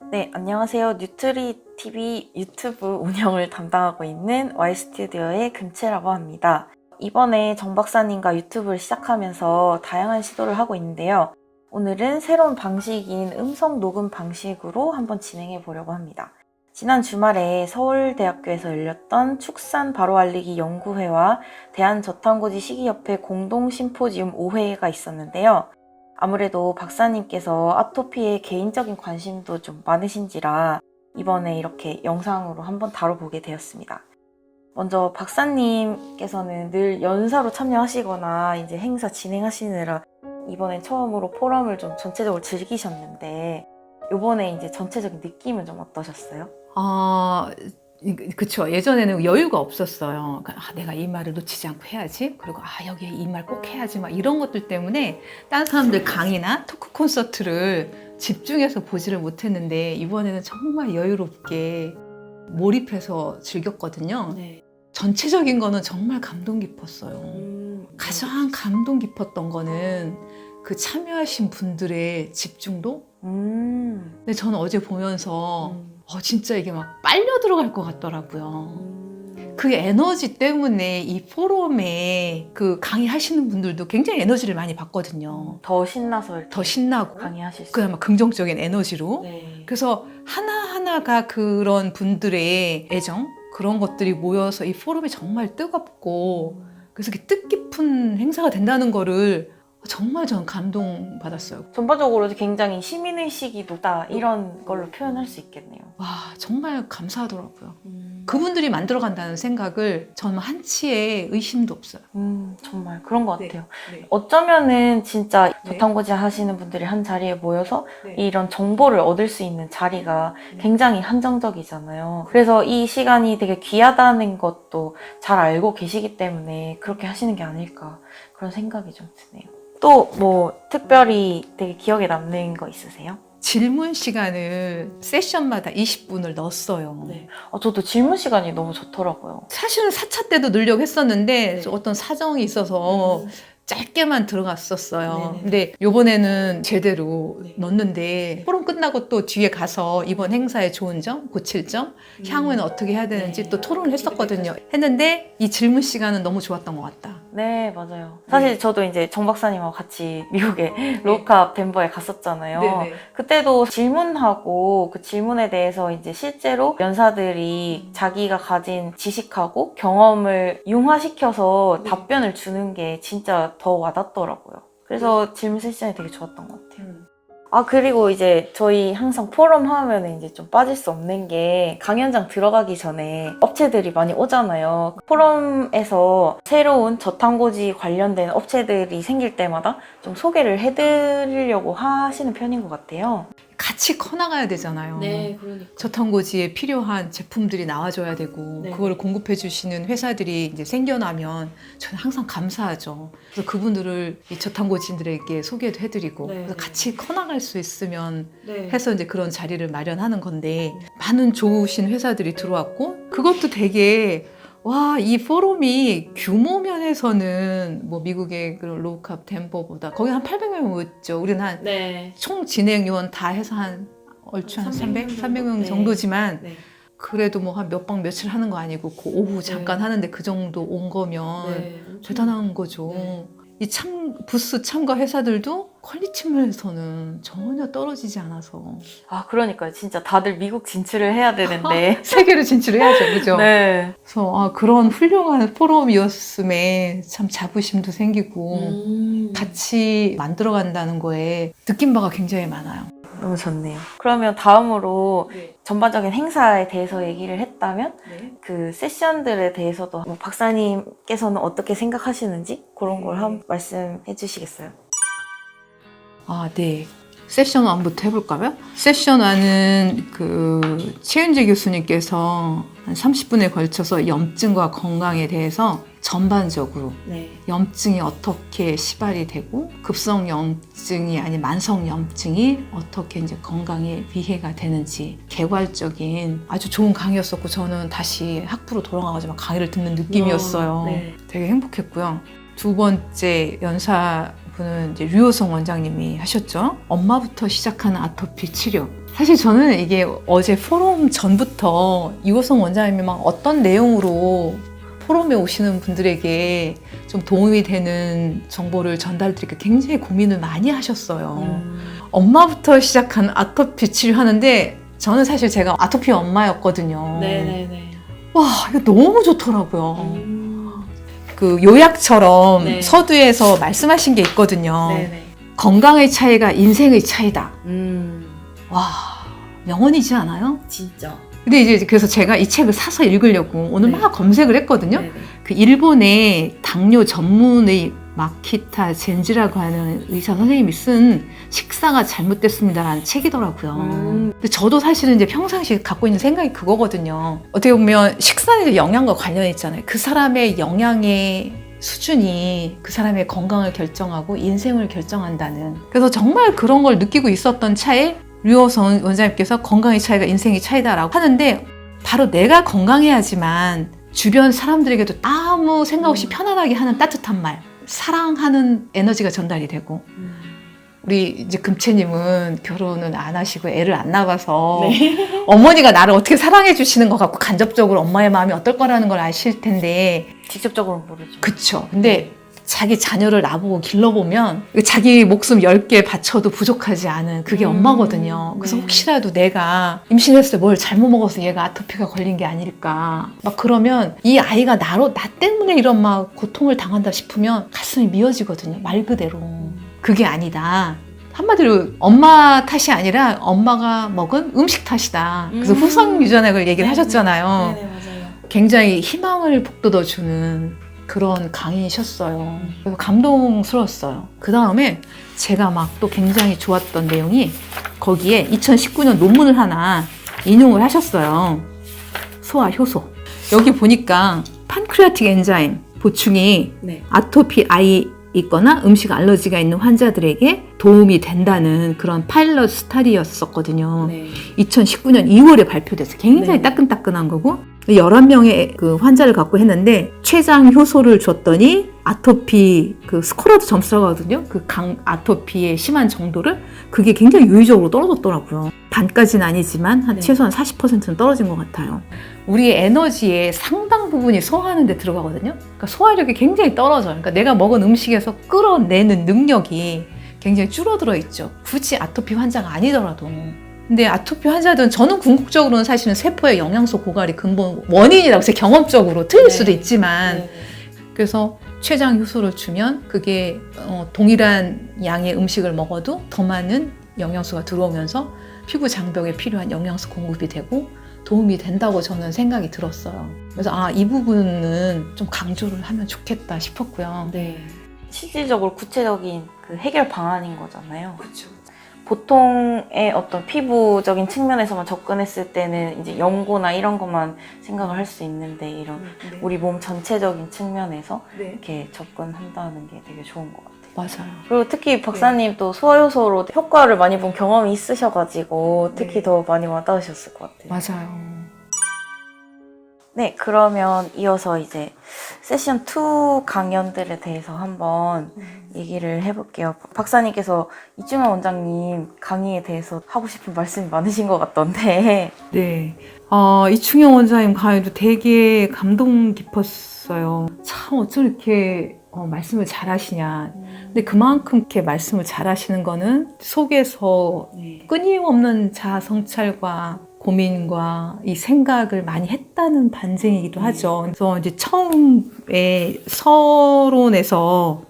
네, 안녕하세요. 뉴트리 TV 유튜브 운영을 담당하고 있는 Y스튜디오의 금채라고 합니다. 이번에 정 박사님과 유튜브를 시작하면서 다양한 시도를 하고 있는데요. 오늘은 새로운 방식인 음성 녹음 방식으로 한번 진행해 보려고 합니다. 지난 주말에 서울대학교에서 열렸던 축산 바로 알리기 연구회와 대한저탄고지 시기협회 공동 심포지움 5회가 있었는데요. 아무래도 박사님께서 아토피에 개인적인 관심도 좀 많으신지라 이번에 이렇게 영상으로 한번 다뤄보게 되었습니다. 먼저 박사님께서는 늘 연사로 참여하시거나 이제 행사 진행하시느라 이번엔 처음으로 포럼을 좀 전체적으로 즐기셨는데 이번에 이제 전체적인 느낌은 좀 어떠셨어요? 그쵸. 예전에는 여유가 없었어요. 그러니까 내가 이 말을 놓치지 않고 해야지. 그리고 여기에 이 말 꼭 해야지. 막 이런 것들 때문에 다른 사람들 강의나 토크 콘서트를 집중해서 보지를 못했는데 이번에는 정말 여유롭게 몰입해서 즐겼거든요. 네. 전체적인 거는 정말 감동 깊었어요. 가장 감동 깊었던 거는 그 참여하신 분들의 집중도? 근데 저는 어제 보면서 진짜 이게 막 빨려 들어갈 것 같더라고요. 그 에너지 때문에 이 포럼에 그 강의하시는 분들도 굉장히 에너지를 많이 받거든요. 더 신나서 이렇게 더 신나고 강의하실 수 그나마 긍정적인 에너지로. 네. 그래서 하나하나가 그런 분들의 애정 그런 것들이 모여서 이 포럼이 정말 뜨겁고 그래서 이렇게 뜻깊은 행사가 된다는 거를 정말 저는 감동받았어요. 전반적으로 굉장히 시민의식이 높다 이런 걸로 표현할 수 있겠네요. 와, 정말 감사하더라고요. 그분들이 만들어간다는 생각을 저는 한치의 의심도 없어요. 정말 그런 것 같아요. 네. 어쩌면은 진짜 네. 저탄고지 하시는 분들이 한 자리에 모여서 네. 이런 정보를 얻을 수 있는 자리가 굉장히 한정적이잖아요. 그래서 이 시간이 되게 귀하다는 것도 잘 알고 계시기 때문에 그렇게 하시는 게 아닐까 그런 생각이 좀 드네요. 또 뭐 특별히 되게 기억에 남는 거 있으세요? 질문 시간을 세션마다 20분을 넣었어요. 저도 질문 시간이 너무 좋더라고요. 사실은 4차 때도 넣으려고 했었는데 네. 어떤 사정이 있어서 짧게만 들어갔었어요. 네네. 근데 요번에는 제대로 네. 넣었는데 포럼 끝나고 또 뒤에 가서 이번 행사의 좋은 점, 고칠 점, 향후에는 어떻게 해야 되는지 네. 또 토론을 했었거든요. 했는데 이 질문 시간은 너무 좋았던 것 같다. 네, 맞아요. 사실 저도 이제 정 박사님하고 같이 미국에 로우캅 덴버에 갔었잖아요. 그때도 질문하고 그 질문에 대해서 이제 실제로 연사들이 자기가 가진 지식하고 경험을 융화시켜서 답변을 주는 게 진짜 더 와닿더라고요. 그래서 질문 세션이 되게 좋았던 것 같아요. 그리고 이제 저희 항상 포럼 하면 이제 좀 빠질 수 없는 게 강연장 들어가기 전에 업체들이 많이 오잖아요. 포럼에서 새로운 저탄고지 관련된 업체들이 생길 때마다 좀 소개를 해드리려고 하시는 편인 것 같아요. 같이 커나가야 되잖아요. 그러니까. 저탄고지에 필요한 제품들이 나와줘야 되고 네. 그걸 공급해 주시는 회사들이 이제 생겨나면 저는 항상 감사하죠. 그래서 그분들을 이 저탄고지인들에게 소개도 해드리고 네. 그래서 같이 커나갈 수 있으면 네. 해서 이제 그런 자리를 마련하는 건데 많은 좋으신 회사들이 들어왔고 그것도 되게 이 포럼이 규모 면에서는 뭐 미국의 그런 로우캅 덴버보다 거기 한 800명 모였죠. 우리는 한 총 진행 요원 다 해서 한 얼추 한 300명 정도지만 그래도 뭐 한 몇 박 며칠 하는 거 아니고 그 오후 잠깐 하는데 그 정도 온 거면 대단한 거죠. 이 부스 참가 회사들도 퀄리티 면에서는 전혀 떨어지지 않아서 그러니까요. 진짜 다들 미국 진출을 해야 되는데. 세계로 진출해야죠, 그죠? 네. 그래서 그런 훌륭한 포럼이었음에 참 자부심도 생기고 같이 만들어간다는 거에 느낀 바가 굉장히 많아요. 너무 좋네요. 그러면 다음으로 전반적인 행사에 대해서 얘기를 했다면 그 세션들에 대해서도 뭐 박사님께서는 어떻게 생각하시는지 그런 걸 한번 말씀해 주시겠어요? 네. 세션 1부터 해볼까요? 세션 1은 그 최윤재 교수님께서 한 30분에 걸쳐서 염증과 건강에 대해서 전반적으로 염증이 어떻게 시발이 되고 급성 염증이 아닌 만성 염증이 어떻게 이제 건강에 위해가 되는지 개괄적인 아주 좋은 강의였었고 저는 다시 학부로 돌아가가지고 강의를 듣는 느낌이었어요. 되게 행복했고요. 두 번째 연사분은 이제 류호성 원장님이 하셨죠. 엄마부터 시작하는 아토피 치료. 사실 저는 이게 어제 포럼 전부터 이호성 원장님이 막 어떤 내용으로 포럼에 오시는 분들에게 좀 도움이 되는 정보를 전달드리기 굉장히 고민을 많이 하셨어요. 엄마부터 시작한 아토피 치료하는데 저는 사실 제가 아토피 엄마였거든요. 네네네. 와, 이거 너무 좋더라고요. 그 요약처럼 네. 서두에서 말씀하신 게 있거든요. 네네. 건강의 차이가 인생의 차이다. 음. 와, 명언이지 않아요? 진짜. 근데 이제 그래서 제가 이 책을 사서 읽으려고 오늘 네. 막 검색을 했거든요. 네네. 그 일본의 당뇨 전문의 마키타 젠지라고 하는 의사 선생님이 쓴 식사가 잘못됐습니다라는 책이더라고요. 근데 저도 사실은 이제 평상시에 갖고 있는 생각이 그거거든요. 어떻게 보면 식사는 이제 영양과 관련이 있잖아요. 그 사람의 영양의 수준이 그 사람의 건강을 결정하고 인생을 결정한다는. 그래서 정말 그런 걸 느끼고 있었던 차에 류호성 원장님께서 건강의 차이가 인생의 차이다라고 하는데 바로 내가 건강해야지만 주변 사람들에게도 아무 생각 없이 편안하게 하는 따뜻한 말, 사랑하는 에너지가 전달이 되고 우리 이제 금채님은 결혼은 안 하시고 애를 안 낳아서 네. 어머니가 나를 어떻게 사랑해 주시는 것 같고 간접적으로 엄마의 마음이 어떨 거라는 걸 아실 텐데 직접적으로는 모르죠. 그쵸. 근데 자기 자녀를 나보고 길러보면 자기 목숨 10개 바쳐도 부족하지 않은 그게 엄마거든요. 그래서 네. 혹시라도 내가 임신했을 때 뭘 잘못 먹어서 얘가 아토피가 걸린 게 아닐까. 막 그러면 이 아이가 나 때문에 이런 막 고통을 당한다 싶으면 가슴이 미어지거든요. 말 그대로. 그게 아니다. 한마디로 엄마 탓이 아니라 엄마가 먹은 음식 탓이다. 그래서 후성 유전학을 얘기를 하셨잖아요. 네네, 맞아요. 굉장히 희망을 북돋아주는 그런 강의셨어요. 그래서 감동스러웠어요. 그 다음에 제가 막 또 굉장히 좋았던 내용이 거기에 2019년 논문을 하나 인용을 하셨어요. 소화 효소. 여기 보니까 판크레아틱 엔자임 보충이 네. 아토피 아이 있거나 음식 알러지가 있는 환자들에게 도움이 된다는 그런 파일럿 스타디였었거든요. 네. 2019년 2월에 발표돼서 굉장히 네. 따끈따끈한 거고 11명의 그 환자를 갖고 했는데 췌장 효소를 줬더니 아토피 그 스코어도 점수라고 하거든요. 그 아토피의 심한 정도를 그게 굉장히 유의적으로 떨어졌더라고요. 반까지는 아니지만 한 네. 최소한 40%는 떨어진 것 같아요. 우리의 에너지의 상당 부분이 소화하는 데 들어가거든요. 그러니까 소화력이 굉장히 떨어져요. 그러니까 내가 먹은 음식에서 끌어내는 능력이 굉장히 줄어들어 있죠. 굳이 아토피 환자가 아니더라도. 근데 아토피 환자들은 저는 궁극적으로는 사실은 세포의 영양소 고갈이 근본 원인이라고 제 경험적으로 틀릴 네. 수도 있지만 네. 그래서 췌장 효소를 주면 그게 동일한 양의 음식을 먹어도 더 많은 영양소가 들어오면서 피부 장벽에 필요한 영양소 공급이 되고 도움이 된다고 저는 생각이 들었어요. 그래서 이 부분은 좀 강조를 하면 좋겠다 싶었고요. 네. 실질적으로 구체적인 그 해결 방안인 거잖아요. 그렇죠. 보통의 어떤 피부적인 측면에서만 접근했을 때는 이제 연고나 이런 것만 생각을 할 수 있는데 이런 우리 몸 전체적인 측면에서 네. 이렇게 접근한다는 게 되게 좋은 것 같아요. 맞아요. 그리고 특히 박사님 또 소화효소로 효과를 많이 본 경험이 있으셔가지고 특히 네. 더 많이 와닿으셨을 것 같아요. 맞아요. 네, 그러면 이어서 이제 세션 2 강연들에 대해서 한번 얘기를 해볼게요. 박사님께서 이충현 원장님 강의에 대해서 하고 싶은 말씀이 많으신 것 같던데. 네. 이충현 원장님 강의도 되게 감동 깊었어요. 참 어쩜 이렇게 말씀을 잘하시냐. 근데 그만큼 이렇게 말씀을 잘하시는 거는 속에서 네. 끊임없는 자아 성찰과 고민과 이 생각을 많이 했다는 반증이기도 하죠. 그래서 이제 처음에 서론에서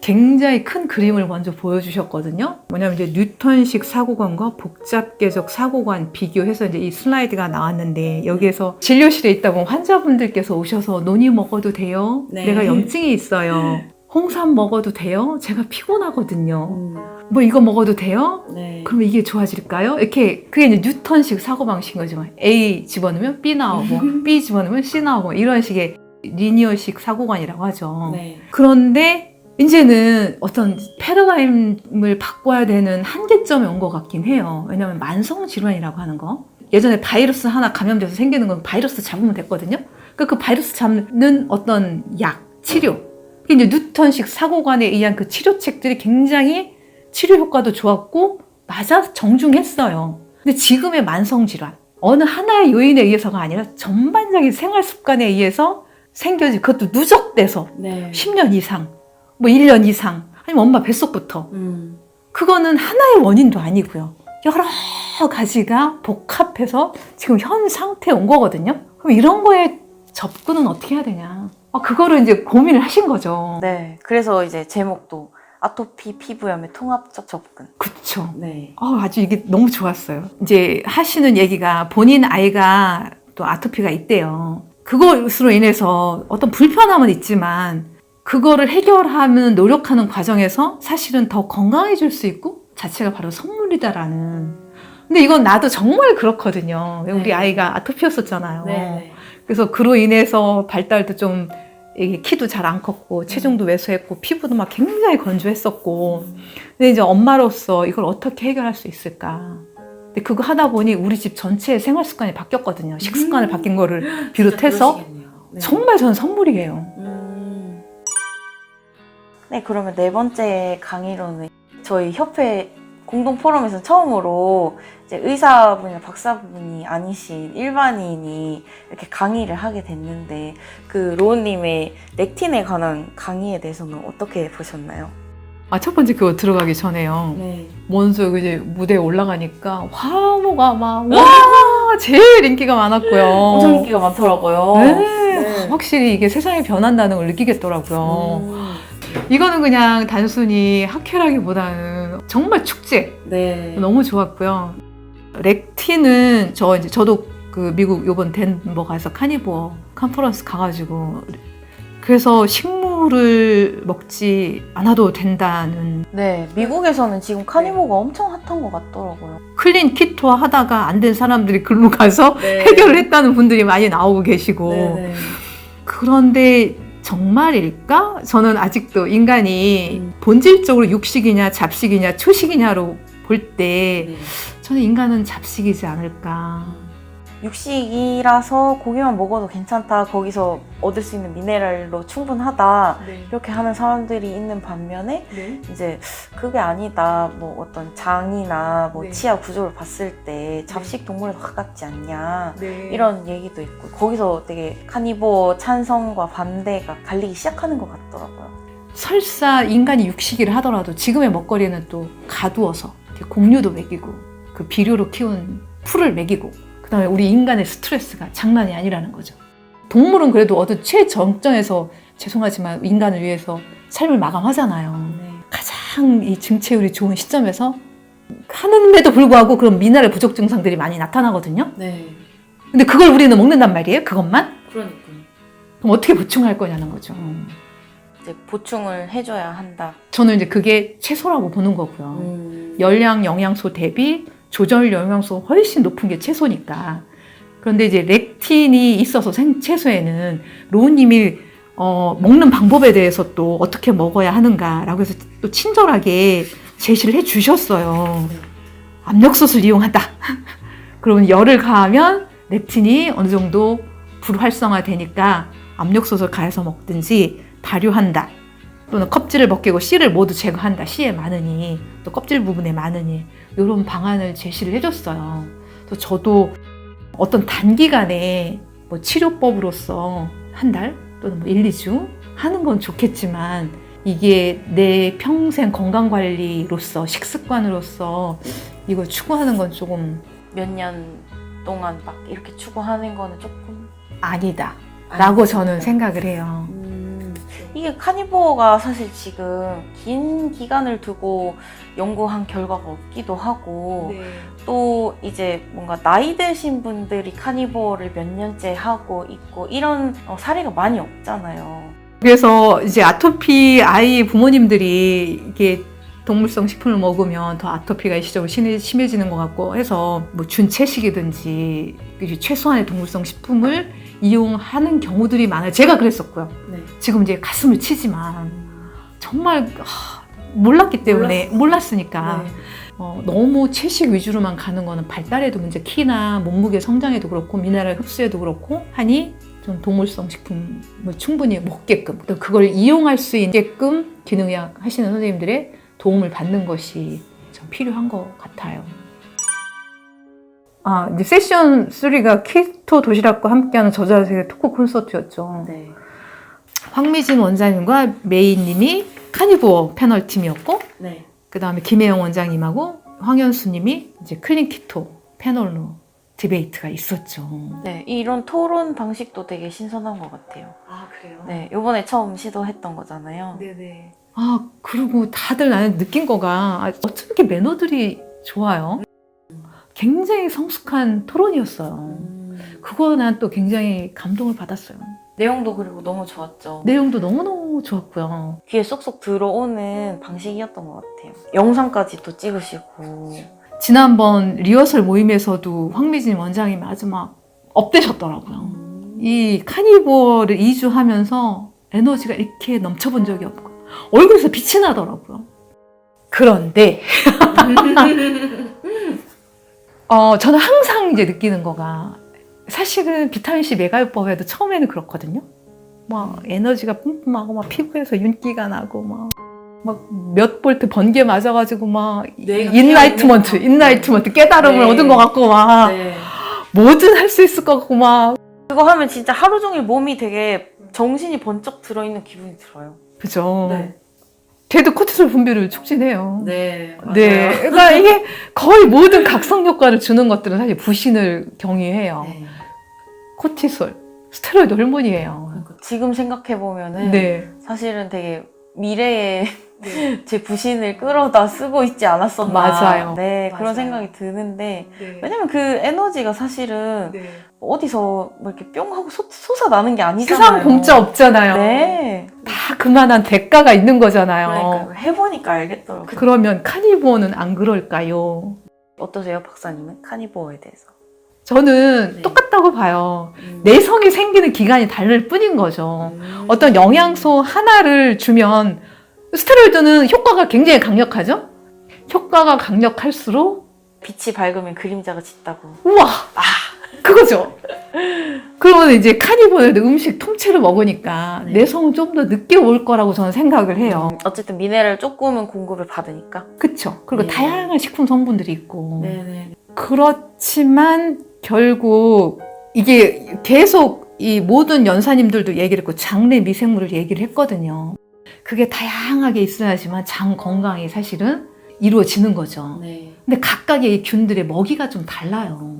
굉장히 큰 그림을 먼저 보여주셨거든요. 뭐냐면 이제 뉴턴식 사고관과 복잡계적 사고관 비교해서 이제 이 슬라이드가 나왔는데 여기에서 진료실에 있다 보면 환자분들께서 오셔서 논이 먹어도 돼요? 네. 내가 염증이 있어요. 홍삼 먹어도 돼요? 제가 피곤하거든요. 뭐 이거 먹어도 돼요? 네. 그러면 이게 좋아질까요? 이렇게 그게 이제 뉴턴식 사고방식인 거죠. A 집어넣으면 B 나오고 B 집어넣으면 C 나오고 이런 식의 리니어식 사고관이라고 하죠. 네. 그런데 이제는 어떤 패러다임을 바꿔야 되는 한계점에 온 것 같긴 해요. 왜냐하면 만성 질환이라고 하는 거. 예전에 바이러스 하나 감염돼서 생기는 건 바이러스 잡으면 됐거든요. 그러니까 그 바이러스 잡는 어떤 약, 치료. 이게 이제 뉴턴식 사고관에 의한 그 치료책들이 굉장히 치료 효과도 좋았고 맞아 정중했어요. 근데 지금의 만성질환, 어느 하나의 요인에 의해서가 아니라 전반적인 생활 습관에 의해서 생겨진, 그것도 누적돼서 네. 10년 이상, 뭐 1년 이상, 아니면 엄마 뱃속부터. 그거는 하나의 원인도 아니고요. 여러 가지가 복합해서 지금 현 상태에 온 거거든요. 그럼 이런 거에 접근은 어떻게 해야 되냐. 그거를 이제 고민을 하신 거죠. 네. 그래서 이제 제목도 아토피 피부염의 통합적 접근. 그쵸. 네. 아주 이게 너무 좋았어요. 이제 하시는 얘기가 본인 아이가 또 아토피가 있대요. 그것으로 인해서 어떤 불편함은 있지만 그거를 해결하면 노력하는 과정에서 사실은 더 건강해질 수 있고 자체가 바로 선물이다라는. 근데 이건 나도 정말 그렇거든요. 우리 네. 아이가 아토피였었잖아요. 네. 그래서 그로 인해서 발달도 좀 이게 키도 잘 안 컸고 체중도 왜소했고 피부도 막 굉장히 건조했었고. 근데 이제 엄마로서 이걸 어떻게 해결할 수 있을까? 근데 그거 하다 보니 우리 집 전체의 생활 습관이 바뀌었거든요. 식습관을 바뀐 거를 비롯해서 네. 정말 저는 선물이에요. 네, 그러면 네 번째 강의로는 저희 협회 공동 포럼에서 처음으로 이제 의사분이나 박사분이 아니신 일반인이 이렇게 강의를 하게 됐는데 그 로우님의 렉틴에 관한 강의에 대해서는 어떻게 보셨나요? 첫 번째 그거 들어가기 전에요. 네. 먼저 이제 무대에 올라가니까 화모가 막 와 제일 인기가 많았고요. 엄청 인기가 많더라고요. 네. 확실히 이게 세상이 변한다는 걸 느끼겠더라고요. 이거는 그냥 단순히 학회라기보다는 정말 축제. 네. 너무 좋았고요. 렉틴은 저도 그 미국 요번 덴버 가서 카니버 컨퍼런스 가가지고 그래서 식물을 먹지 않아도 된다는. 네, 미국에서는 지금 카니버가 엄청 핫한 것 같더라고요. 클린 키토 하다가 안 된 사람들이 글로 가서 네. 해결을 했다는 분들이 많이 나오고 계시고. 네네. 그런데 정말일까? 저는 아직도 인간이 본질적으로 육식이냐 잡식이냐 초식이냐로 볼 때 네. 저는 인간은 잡식이지 않을까. 육식이라서 고기만 먹어도 괜찮다. 거기서 얻을 수 있는 미네랄로 충분하다. 이렇게 하는 사람들이 있는 반면에 이제 그게 아니다. 뭐 어떤 장이나 뭐 네. 치아 구조를 봤을 때 잡식 동물에 더 가깝지 않냐. 네. 이런 얘기도 있고 거기서 되게 카니버 찬성과 반대가 갈리기 시작하는 것 같더라고요. 설사 인간이 육식이를 하더라도 지금의 먹거리는 또 가두어서 공유도 먹이고 그 비료로 키운 풀을 먹이고 그다음에 우리 인간의 스트레스가 장난이 아니라는 거죠. 동물은 그래도 어떤 최정점에서 죄송하지만 인간을 위해서 삶을 마감하잖아요. 네. 가장 이 증체율이 좋은 시점에서 하는데도 불구하고 그런 미네랄 부족 증상들이 많이 나타나거든요. 네. 근데 그걸 우리는 먹는단 말이에요. 그것만? 그러니까요. 그럼 어떻게 보충할 거냐는 거죠. 이제 보충을 해줘야 한다. 저는 이제 그게 채소라고 보는 거고요. 열량 영양소 대비 조절 영양소 훨씬 높은 게 채소니까. 그런데 이제 렉틴이 있어서 채소에는 로우님이 먹는 방법에 대해서 또 어떻게 먹어야 하는가라고 해서 또 친절하게 제시를 해 주셨어요. 압력솥을 이용한다. 그러면 열을 가하면 렉틴이 어느 정도 불활성화되니까 압력솥을 가해서 먹든지 발효한다. 또는 껍질을 벗기고 씨를 모두 제거한다. 씨에 많으니 또 껍질 부분에 많으니 이런 방안을 제시를 해줬어요. 그래서 저도 어떤 단기간에 뭐 치료법으로서 한 달 또는 뭐 1, 2주 하는 건 좋겠지만 이게 내 평생 건강관리로서 식습관으로서 이걸 추구하는 건 조금 몇 년 동안 막 이렇게 추구하는 거는 조금 아니다 라고 저는 생각을 해요. 이게 카니버가 사실 지금 긴 기간을 두고 연구한 결과가 없기도 하고 또 이제 뭔가 나이 드신 분들이 카니버를 몇 년째 하고 있고 이런 사례가 많이 없잖아요. 그래서 이제 아토피 아이 부모님들이 이게 동물성 식품을 먹으면 더 아토피가 일시적으로 심해지는 것 같고 해서 뭐 준채식이든지 최소한의 동물성 식품을 이용하는 경우들이 많아요. 제가 그랬었고요. 네. 지금 이제 가슴을 치지만 정말 몰랐기 때문에 몰랐으니까 네. 너무 채식 위주로만 가는 거는 발달에도 문제, 키나 몸무게 성장에도 그렇고 미네랄 흡수에도 그렇고 하니 좀 동물성 식품을 충분히 먹게끔 또 그걸 이용할 수 있게끔 기능의학 하시는 선생님들의 도움을 받는 것이 좀 필요한 것 같아요. 이제 세션 3가 키토 도시락과 함께하는 저자세계 토크 콘서트였죠. 네. 황미진 원장님과 메이님이 카니부어 패널 팀이었고, 네. 그 다음에 김혜영 원장님하고 황현수님이 이제 클린 키토 패널로 디베이트가 있었죠. 네. 이런 토론 방식도 되게 신선한 것 같아요. 아, 그래요? 네. 요번에 처음 시도했던 거잖아요. 네네. 그리고 다들 나는 느낀 거가 어쩜 이렇게 매너들이 좋아요. 굉장히 성숙한 토론이었어요. 그거 난 또 굉장히 감동을 받았어요. 내용도 그리고 너무 좋았죠. 내용도 너무너무 좋았고요. 귀에 쏙쏙 들어오는 방식이었던 것 같아요. 영상까지 또 찍으시고. 지난번 리허설 모임에서도 황미진 원장님이 아주 막 업되셨더라고요. 이 카니버를 2주 하면서 에너지가 이렇게 넘쳐본 적이 없고 얼굴에서 빛이 나더라고요. 그런데 저는 항상 이제 느끼는 거가 사실은 비타민C 메가요법에도 처음에는 그렇거든요. 막 에너지가 뿜뿜하고 막 피부에서 윤기가 나고 막 몇 볼트 번개 맞아가지고 막 인라이트먼트 깨달음을 네. 얻은 것 같고 막 네. 뭐든 할 수 있을 것 같고 막 그거 하면 진짜 하루 종일 몸이 되게 정신이 번쩍 들어있는 기분이 들어요. 그죠. 네. 걔도 코티솔 분비를 촉진해요. 네. 맞아요. 네. 그러니까 이게 거의 모든 각성 효과를 주는 것들은 사실 부신을 경유해요. 네. 코티솔, 스테로이드 호르몬이에요. 그러니까 지금 생각해보면은 네. 사실은 되게 미래에 제 부신을 끌어다 쓰고 있지 않았었나. 맞아요. 네, 맞아요. 그런 생각이 드는데 네. 왜냐면 그 에너지가 사실은 네. 어디서 뭐 이렇게 뿅 하고 솟아나는 게 아니잖아요. 세상 공짜 없잖아요. 네. 다 그만한 대가가 있는 거잖아요. 그러니까 해보니까 알겠더라고요. 그러면 카니부어는 안 그럴까요? 어떠세요, 박사님은? 카니보어에 대해서. 저는 네. 똑같다고 봐요. 내성이 생기는 기간이 다를 뿐인 거죠. 음. 어떤 영양소 하나를 주면 스테로이드는 효과가 굉장히 강력하죠? 효과가 강력할수록 빛이 밝으면 그림자가 짙다고. 우와! 그거죠. 그러면 이제 카니버는 음식 통째로 먹으니까 네. 내성은 좀 더 늦게 올 거라고 저는 생각을 해요. 어쨌든 미네랄 조금은 공급을 받으니까. 그쵸? 그리고 네. 다양한 식품 성분들이 있고. 네네. 그렇지만 결국 이게 계속 이 모든 연사님들도 얘기를 했고 장내 미생물을 얘기를 했거든요. 그게 다양하게 있어야지만 장 건강이 사실은 이루어지는 거죠. 네. 근데 각각의 이 균들의 먹이가 좀 달라요.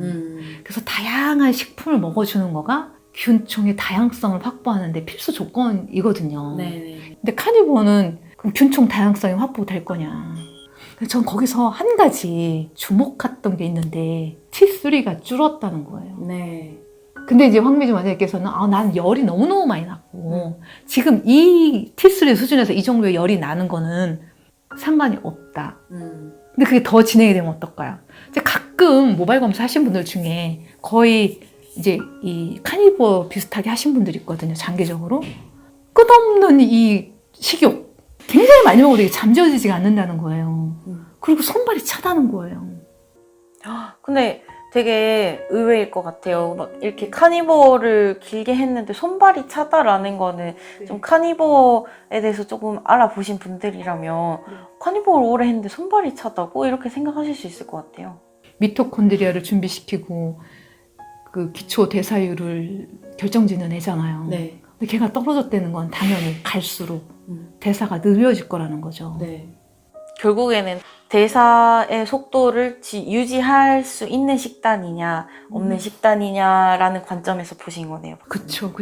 그래서 다양한 식품을 먹어주는 거가 균총의 다양성을 확보하는데 필수 조건이거든요. 네네. 근데 카니버는 그럼 균총 다양성이 확보될 거냐. 근데 전 거기서 한 가지 주목했던 게 있는데 T3가 줄었다는 거예요. 네. 근데 이제 황미진 원장님께서는 나는 열이 너무너무 많이 났고 지금 이 T3 수준에서 이 정도의 열이 나는 거는 상관이 없다. 근데 그게 더 진행이 되면 어떨까요? 이제 가끔 모바일 검사 하신 분들 중에 거의 이제 이 카니버 비슷하게 하신 분들이 있거든요. 장기적으로. 끝없는 이 식욕. 굉장히 많이 먹어도 이게 잠재워지지가 않는다는 거예요. 그리고 손발이 차다는 거예요. 근데 되게 의외일 것 같아요. 막 이렇게 카니버를 길게 했는데 손발이 차다라는 거는 좀 카니버에 대해서 조금 알아보신 분들이라면 카니버를 오래 했는데 손발이 차다고 이렇게 생각하실 수 있을 것 같아요. 미토콘드리아를 준비시키고 그 기초 대사율을 결정짓는 애잖아요. 네. 근데 걔가 떨어졌다는 건 당연히 갈수록 대사가 느려질 거라는 거죠. 네. 결국에는 대사의 속도를 유지할 수 있는 식단이냐 없는 식단이냐라는 관점에서 보신 거네요. 그쵸.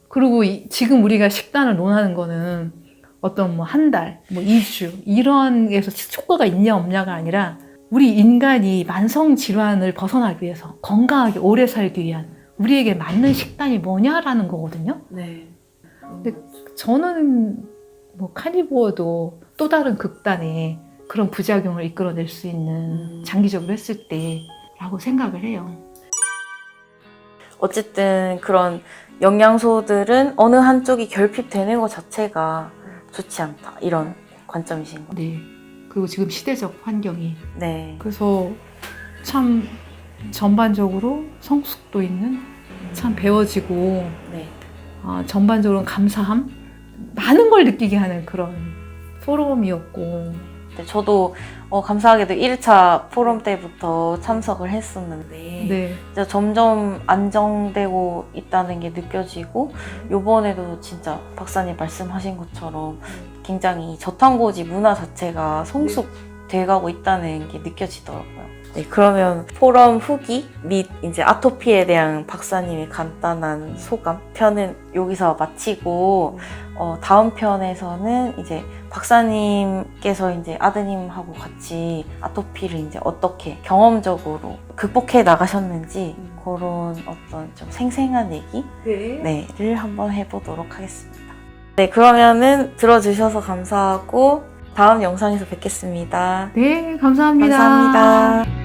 그리고 지금 우리가 식단을 논하는 거는 어떤 뭐 한 달, 뭐 2주 이런 게서 효과가 있냐 없냐가 아니라 우리 인간이 만성 질환을 벗어나기 위해서 건강하게 오래 살기 위한 우리에게 맞는 식단이 뭐냐라는 거거든요. 네. 근데 저는 뭐 카니보어도 또 다른 극단의 그런 부작용을 이끌어낼 수 있는 장기적으로 했을 때라고 생각을 해요. 어쨌든 그런 영양소들은 어느 한쪽이 결핍되는 것 자체가 좋지 않다 이런 관점이신 거죠. 네. 그리고 지금 시대적 환경이 네. 그래서 참 전반적으로 성숙도 있는 참 배워지고 네. 전반적으로 감사함 많은 걸 느끼게 하는 그런 포럼이었고 하셨는데 저도 감사하게도 1차 포럼 때부터 참석을 했었는데 네. 진짜 점점 안정되고 있다는 게 느껴지고 요번에도 진짜 박사님 말씀하신 것처럼 굉장히 저탄고지 문화 자체가 성숙돼가고 있다는 게 느껴지더라고요. 네, 그러면 포럼 후기 및 이제 아토피에 대한 박사님의 간단한 소감 편은 여기서 마치고 다음 편에서는 이제 박사님께서 이제 아드님하고 같이 아토피를 이제 어떻게 경험적으로 극복해 나가셨는지 그런 어떤 좀 생생한 얘기 를 한번 해보도록 하겠습니다. 네, 그러면은 들어주셔서 감사하고 다음 영상에서 뵙겠습니다. 네, 감사합니다. 감사합니다.